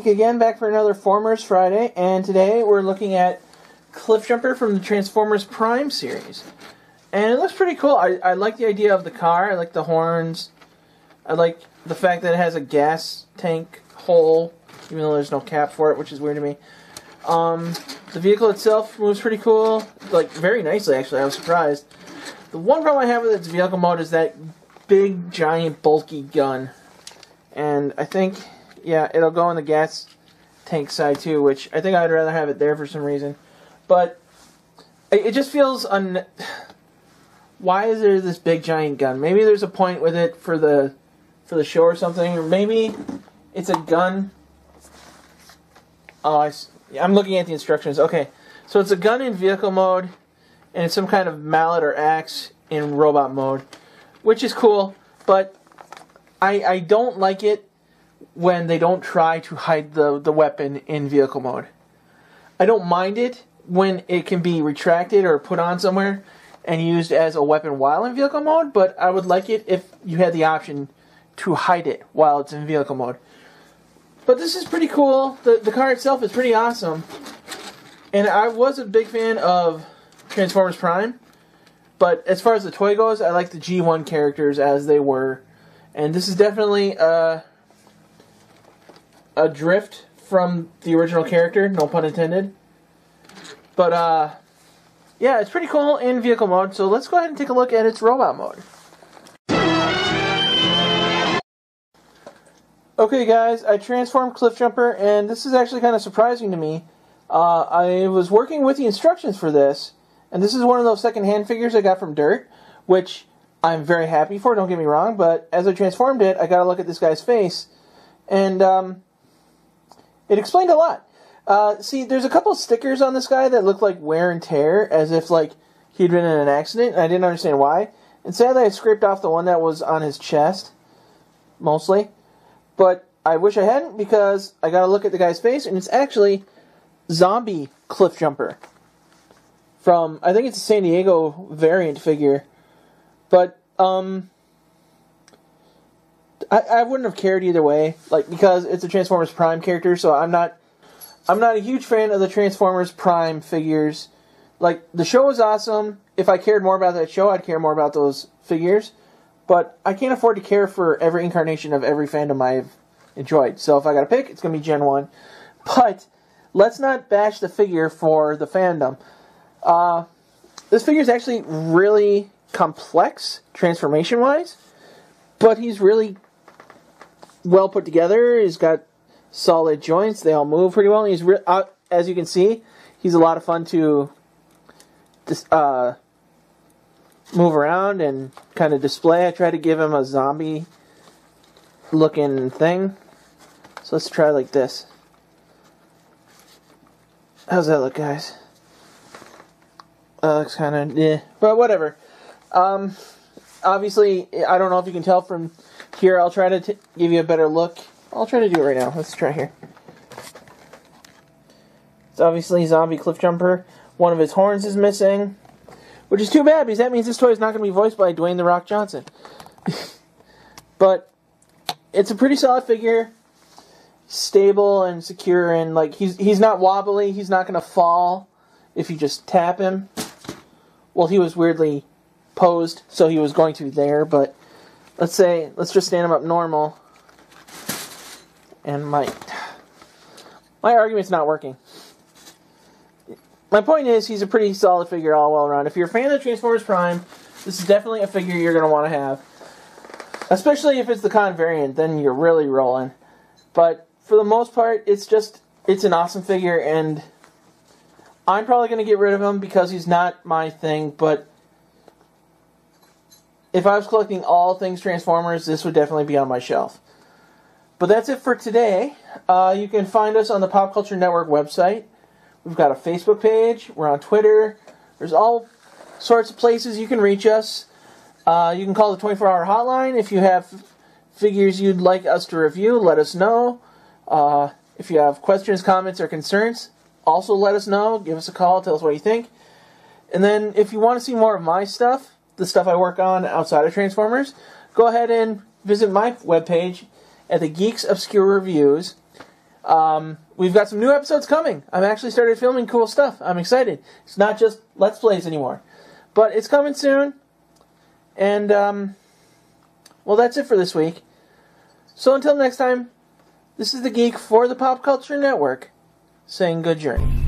again, back for another Formers Friday, and today we're looking at Cliffjumper from the Transformers Prime series. And it looks pretty cool. I like the idea of the car, I like the horns, I like the fact that it has a gas tank hole, even though there's no cap for it, which is weird to me. The vehicle itself moves pretty cool, like very nicely actually, I was surprised. The one problem I have with its vehicle mode is that big, giant, bulky gun. And I think, yeah, it'll go on the gas tank side too, which I think I'd rather have it there for some reason. But it just feels why is there this big giant gun? Maybe there's a point with it for the show or something, or maybe it's a gun. Oh, I'm looking at the instructions. Okay, so it's a gun in vehicle mode, and it's some kind of mallet or axe in robot mode, which is cool, but I don't like it when they don't try to hide the weapon in vehicle mode. I don't mind it when it can be retracted or put on somewhere and used as a weapon while in vehicle mode, but I would like it if you had the option to hide it while it's in vehicle mode. But this is pretty cool. The car itself is pretty awesome. And I was a big fan of Transformers Prime, but as far as the toy goes, I like the G1 characters as they were. And this is definitely a drift from the original character, no pun intended. But, yeah, it's pretty cool in vehicle mode, so let's go ahead and take a look at its robot mode. Okay, guys, I transformed Cliffjumper, and this is actually kind of surprising to me. I was working with the instructions for this, and this is one of those second-hand figures I got from Dirt, which I'm very happy for, don't get me wrong, but as I transformed it, I got to look at this guy's face, and it explained a lot. See, there's a couple stickers on this guy that look like wear and tear, as if like he'd been in an accident, and I didn't understand why. And sadly, I scraped off the one that was on his chest, mostly. But I wish I hadn't, because I got to look at the guy's face, and it's actually Zombie Cliffjumper from, I think it's a San Diego variant figure. But, I wouldn't have cared either way, like, because it's a Transformers Prime character, so I'm not a huge fan of the Transformers Prime figures. Like, the show is awesome. If I cared more about that show, I'd care more about those figures. But I can't afford to care for every incarnation of every fandom I've enjoyed. So if I got to pick, it's going to be Gen 1. But let's not bash the figure for the fandom. This figure is actually really complex, transformation-wise, but he's really well put together. He's got solid joints. They all move pretty well. He's as you can see, he's a lot of fun to move around and kind of display. I try to give him a zombie-looking thing. So let's try like this. How's that look, guys? Looks kind of, yeah, but whatever. Obviously, I don't know if you can tell from here. I'll try to give you a better look. I'll try to do it right now. Let's try here. It's obviously Zombie Cliffjumper. One of his horns is missing, which is too bad, because that means this toy is not going to be voiced by Dwayne "The Rock" Johnson. But it's a pretty solid figure. Stable and secure, and like he's not wobbly. He's not going to fall if you just tap him. Well, he was weirdly posed, so he was going to be there, but let's just stand him up normal. And my argument's not working. My point is, he's a pretty solid figure all well around. If you're a fan of Transformers Prime, this is definitely a figure you're going to want to have. Especially if it's the con variant, then you're really rolling. But for the most part, it's an awesome figure, and I'm probably going to get rid of him because he's not my thing, but if I was collecting all things Transformers, this would definitely be on my shelf. But that's it for today. You can find us on the Pop Culture Network website. We've got a Facebook page. We're on Twitter. There's all sorts of places you can reach us. You can call the 24-hour hotline if you have figures you'd like us to review. Let us know. If you have questions, comments, or concerns, also let us know. Give us a call. Tell us what you think. And then if you want to see more of my stuff, the stuff I work on outside of Transformers, go ahead and visit my webpage at the Geek's Obscure Reviews. We've got some new episodes coming. I've actually started filming cool stuff. I'm excited. It's not just Let's Plays anymore. But it's coming soon. And, well, that's it for this week. So until next time, this is the Geek for the Pop Culture Network, saying good journey.